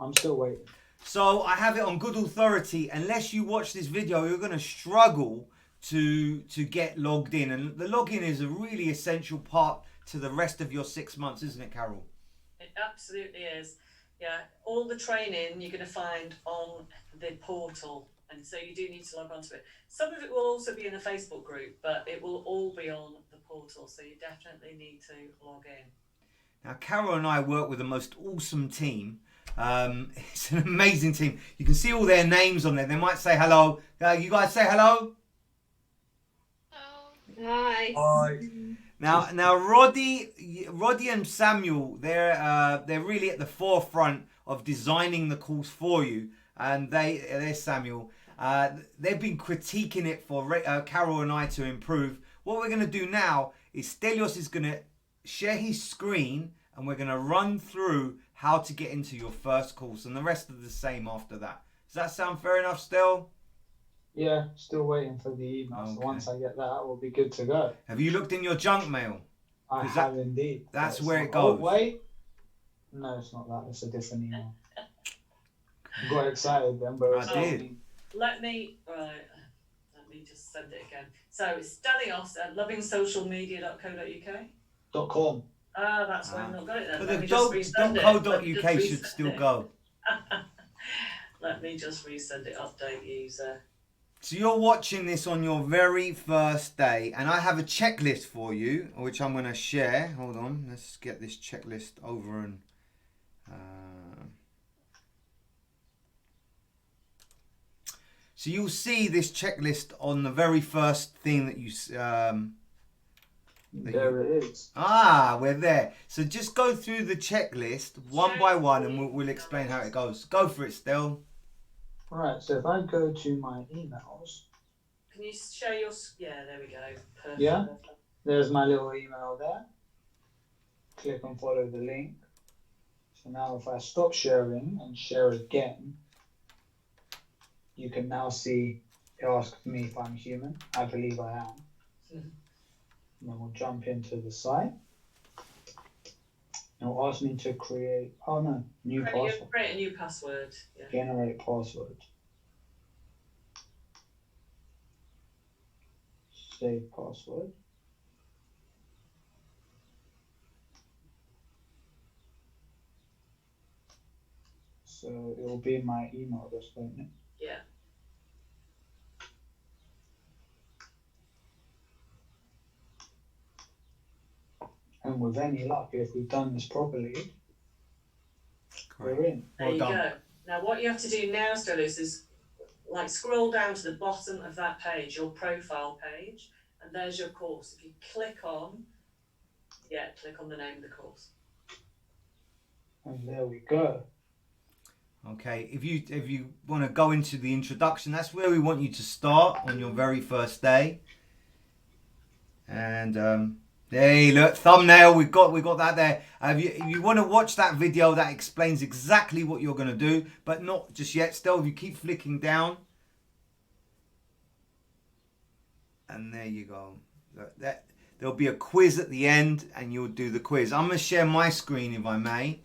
I'm still waiting. So I have it on good authority. Unless you watch this video, you're going to struggle to get logged in. And the login is a really essential part to the rest of your 6 months, isn't it, Carol? It absolutely is. Yeah, all the training you're going to find on the portal, and so you do need to log on to it. Some of it will also be in the Facebook group, but it will all be on the portal, so you definitely need to log in. Now, Carol and I work with the most awesome team. It's an amazing team. You can see all their names on there. They might say hello. You guys say hello. Hi. Hi. Now, Roddy and Samuel, they're really at the forefront of designing the course for you. And there's Samuel. They've been critiquing it for Carol and I to improve. What we're going to do now is Stelios is going to share his screen, and we're going to run through how to get into your first course, and the rest are the same after that. Does that sound fair enough, Stel? Yeah, still waiting for the email. Okay. So once I get that, we'll be good to go. Have you looked in your junk mail? I Is have indeed. That's But where it's it not- Oh, goes. wait. No, it's not that. It's a different email. Got excited then, but it's I not did. me. Let me just send it again. So it's Stelios at lovingsocialmedia.co.uk. .com. Ah, that's why I've not got it then. But Let the me just resend it. Let me just .co.uk should resend still it. go. Let me just resend it. Update user. So you're watching this on your very first day, and I have a checklist for you, which I'm going to share. Hold on, let's get this checklist over and. So you'll see this checklist on the very first thing that you. There it is. We're there. So just go through the checklist one by one, and we'll explain how it goes. Go for it, Stel. Right, so if I go to my emails, Can you share your? Yeah, there we go. Perfect. Yeah. there's my little email there. Click and follow the link. So now if I stop sharing and share again, you can now see it asks me if I'm human. I believe I am. Mhm. And then we'll jump into the site. It'll ask me to create, new password. Create a new password. Yeah. Generate password. Save password. So it will be my email address, won't it? Yeah. And with any luck, if we've done this properly, we're in. There you go. Now what you have to do now, Stelios, is like scroll down to the bottom of that page, your profile page, and there's your course. If you click on the name of the course. And there we go. Okay, if you want to go into the introduction, that's where we want you to start on your very first day. And hey, look, thumbnail, we got that there. If you want to watch that video, that explains exactly what you're going to do, but not just yet. Still, if you keep flicking down, and there you go. Look, there'll be a quiz at the end, and you'll do the quiz. I'm going to share my screen, if I may.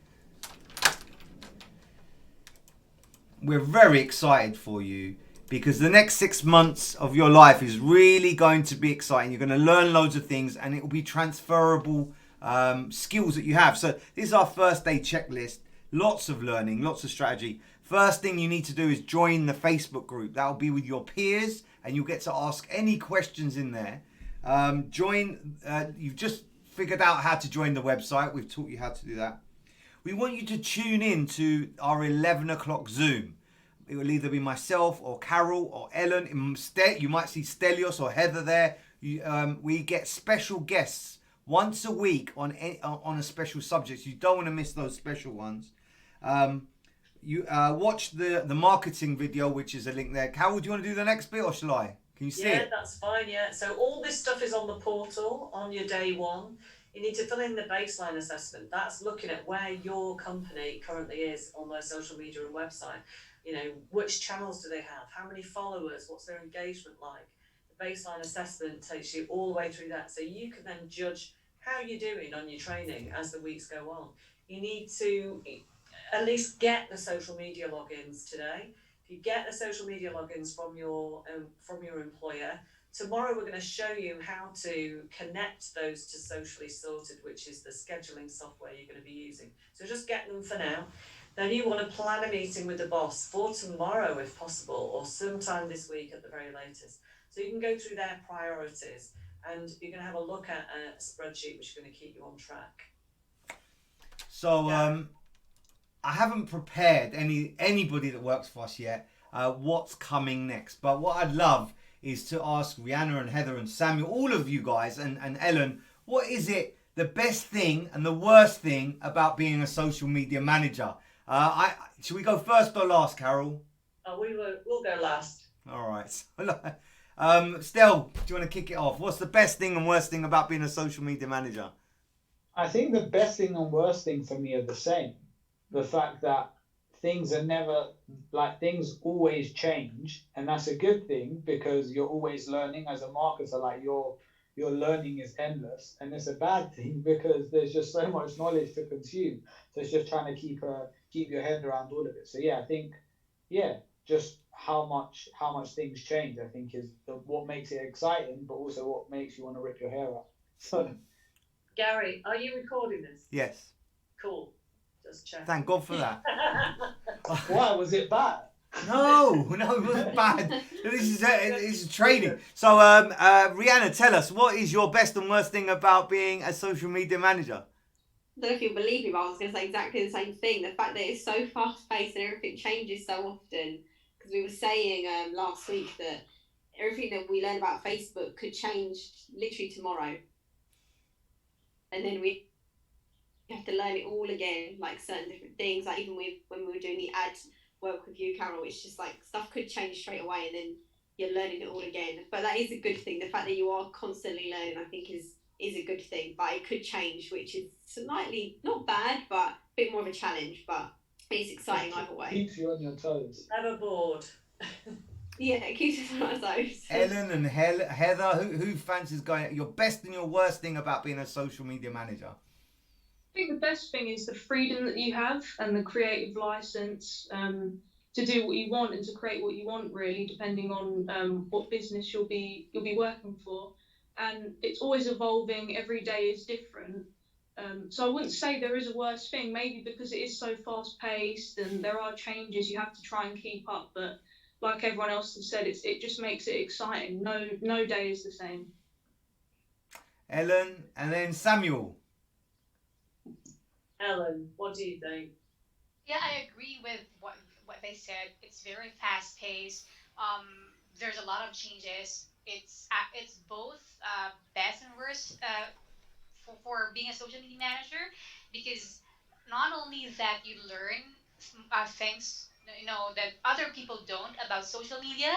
We're very excited for you because the next 6 months of your life is really going to be exciting. You're going to learn loads of things, and it will be transferable skills that you have. So this is our first day checklist. Lots of learning, lots of strategy. First thing you need to do is join the Facebook group. That will be with your peers, and you'll get to ask any questions in there. You've just figured out how to join the website. We've taught you how to do that. We want you to tune in to our 11 o'clock Zoom. It will either be myself or Carol or Ellen. You might see Stelios or Heather there. We get special guests once a week on a special subject. You don't want to miss those special ones. You watch the marketing video, which is a link there. Carol, do you want to do the next bit, or shall I? Can you see it? Yeah, that's fine. Yeah. So all this stuff is on the portal on your day one. You need to fill in the baseline assessment. That's looking at where your company currently is on their social media and website. You know, which channels do they have? How many followers? What's their engagement like? The baseline assessment takes you all the way through that. So you can then judge how you're doing on your training as the weeks go on. You need to at least get the social media logins today. If you get the social media logins from your employer, tomorrow we're going to show you how to connect those to Socially Sorted, which is the scheduling software you're going to be using. So just get them for now. Then you want to plan a meeting with the boss for tomorrow if possible, or sometime this week at the very latest. So you can go through their priorities and you're going to have a look at a spreadsheet which is going to keep you on track. So I haven't prepared anybody that works for us yet what's coming next. But what I'd love is to ask Rihanna and Heather and Samuel, all of you guys, and Ellen, what is it, the best thing and the worst thing about being a social media manager? Should we go first or last, Carol? We'll go last. All right. Stel, do you want to kick it off? What's the best thing and worst thing about being a social media manager? I think the best thing and worst thing for me are the same. The fact that things are never, like, things always change, and that's a good thing because you're always learning. As a marketer, like, your learning is endless, and it's a bad thing because there's just so much knowledge to consume. So it's just trying to keep your head around all of it. So yeah, I think just how much things change, I think, is what makes it exciting, but also what makes you want to rip your hair out. So Gary, are you recording this? Yes. Cool. Just check. Thank God for that. why was it bad? No, it wasn't bad. This is training. So, Rihanna, tell us, what is your best and worst thing about being a social media manager? I don't know if you'll believe me, but I was going to say exactly the same thing. The fact that it's so fast-paced and everything changes so often. Because we were saying last week that everything that we learn about Facebook could change literally tomorrow. And then we have to learn it all again, like certain different things. Like even when we were doing the ad work with you, Carol, it's just like stuff could change straight away and then you're learning it all again. But that is a good thing. The fact that you are constantly learning, I think, is a good thing. But it could change, which is slightly not bad, but a bit more of a challenge. But it's exciting either way. Keeps you on your toes. Never bored. Yeah, it keeps us on our toes. Ellen and Heather, who fancies going your best and your worst thing about being a social media manager? I think the best thing is the freedom that you have and the creative license to do what you want and to create what you want, really, depending on what business you'll be working for. And it's always evolving. Every day is different. So I wouldn't say there is a worse thing, maybe because it is so fast paced and there are changes, you have to try and keep up. But like everyone else has said, it just makes it exciting. No day is the same. Ellen, and then Samuel. Ellen, what do you think? Yeah, I agree with what they said. It's very fast paced. There's a lot of changes. It's both best and worst for being a social media manager, because not only that you learn things that other people don't about social media,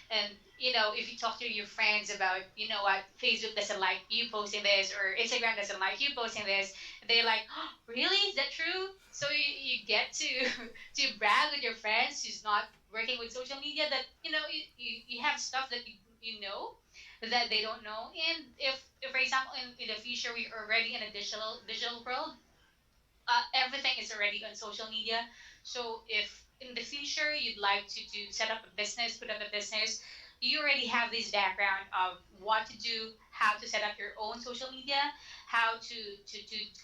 and if you talk to your friends about what Facebook doesn't like you posting this or Instagram doesn't like you posting this, they're like, oh, really, is that true? So you get to brag with your friends who's not working with social media that you have stuff that you know that they don't know. And if for example in the future we are already in a digital world, everything is already on social media. So if in the future you'd like to set up a business, put up a business, you already have this background of what to do, how to set up your own social media, how to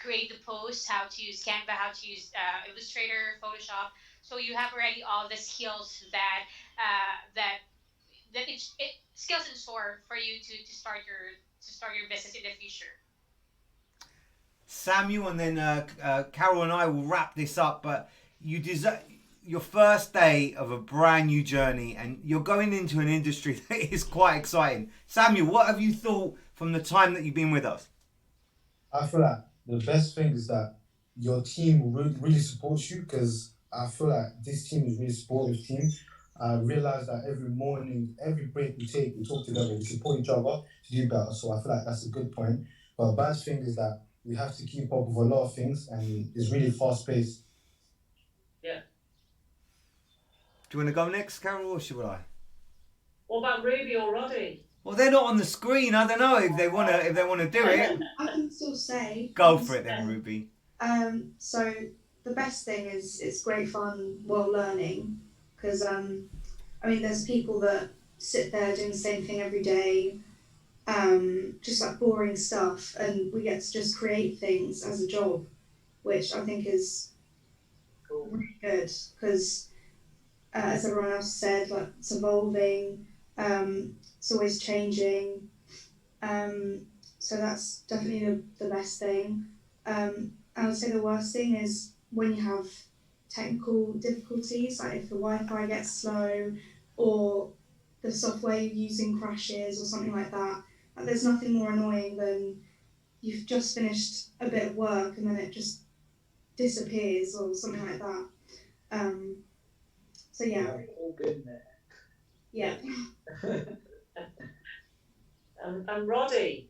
create the posts, how to use Canva, how to use Illustrator, Photoshop. So you have already all the skills that it's skills in store for you to start your business in the future. Samuel, and then Carol and I will wrap this up. But you deserve your first day of a brand new journey, and you're going into an industry that is quite exciting. Samuel, what have you thought from the time that you've been with us? I feel like the best thing is that your team really supports you, because I feel like this team is really supportive team. I realize that every morning, every break we take, we talk together, we support each other to do better. So I feel like that's a good point. But the bad thing is that we have to keep up with a lot of things, and it's really fast paced. Yeah. Do you want to go next, Carol, or should I? What about Ruby or Roddy? Well, they're not on the screen. I don't know if they want to do it. I can still say. Go for it then, Ruby. So the best thing is it's great fun while learning because I mean there's people that sit there doing the same thing every day, just like boring stuff, and we get to just create things as a job, which I think is Cool. really good because as everyone else said, like it's evolving, it's always changing. So that's definitely the best thing. I would say the worst thing is when you have technical difficulties, like if the Wi-Fi gets slow or the software you're using crashes or something like that. Like, there's nothing more annoying than you've just finished a bit of work and then it just disappears or something like that. So yeah, We've all been there. yeah. And Roddy,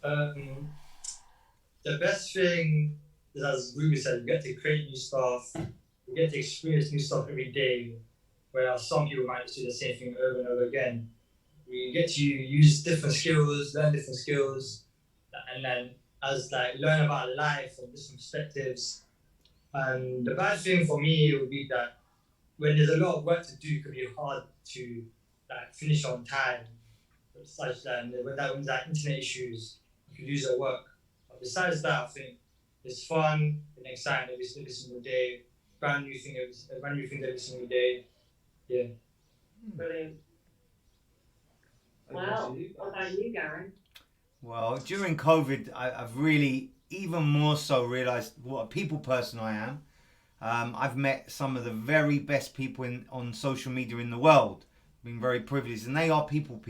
The best thing is, as Ruby said, you get to create new stuff, you get to experience new stuff every day, whereas some people might just do the same thing over and over again. You get to use different skills, learn different skills, and then learn about life from different perspectives. And the bad thing for me would be that when there's a lot of work to do, it can be hard to finish on time. Such that when there's internet issues, you can lose your work. But besides that, I think it's fun and exciting every single day. Brand new things every single day. Yeah. brilliant. Wow. What about you, Gary? Well, during COVID, I've really even more so realised what a people person I am. I've met some of the very best people on social media in the world. Been very privileged, and they are people.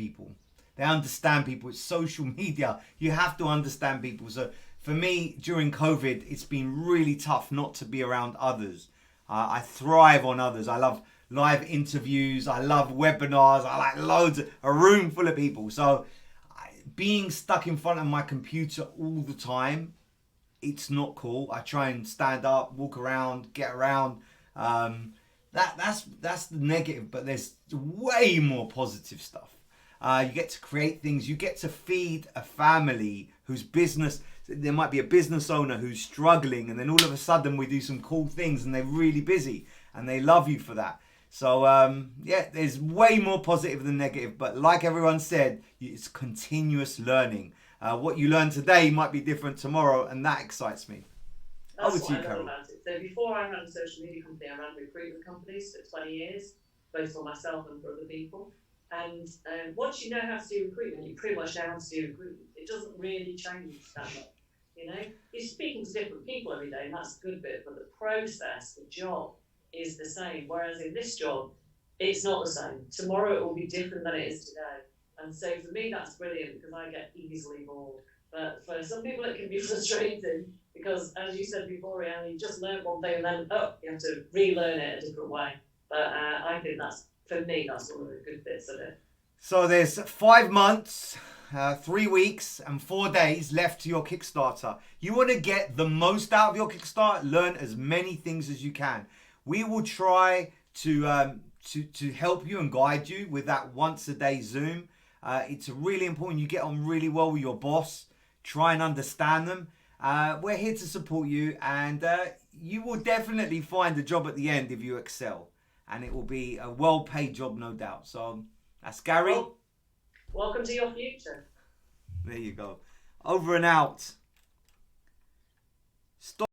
They understand people. It's social media. You have to understand people. So for me, during COVID, it's been really tough not to be around others. I thrive on others. I love live interviews. I love webinars. I like a room full of people. So being stuck in front of my computer all the time, it's not cool. I try and stand up, walk around, get around. That's the negative, but there's way more positive stuff. You get to create things. You get to feed a family whose business, there might be a business owner who's struggling, and then all of a sudden we do some cool things and they're really busy and they love you for that. So yeah, there's way more positive than negative, but like everyone said, it's continuous learning. What you learn today might be different tomorrow, and that excites me. That's Over to what you, I love Carol. about it. So before I ran a social media company, I ran recruitment companies for 20 years, both for myself and for other people. And once you know how to do recruitment, you pretty much know how to do recruitment. It doesn't really change that much. You know, you're speaking to different people every day, and that's a good bit. But the process, the job, is the same. Whereas in this job, it's not the same. Tomorrow it will be different than it is today. And so for me, that's brilliant because I get easily bored. But for some people, it can be frustrating because, as you said before, Rhiannon, you just learn one thing and then you have to relearn it a different way. But I think for me, that's one of the good bits of it. So there's 5 months, 3 weeks and 4 days left to your Kickstarter. You want to get the most out of your Kickstarter, learn as many things as you can. We will try to help you and guide you with that once a day Zoom. It's really important you get on really well with your boss. Try and understand them. We're here to support you, and you will definitely find a job at the end if you excel. And it will be a well-paid job, no doubt. So that's Gary. Well, welcome to your future. There you go. Over and out. Stop.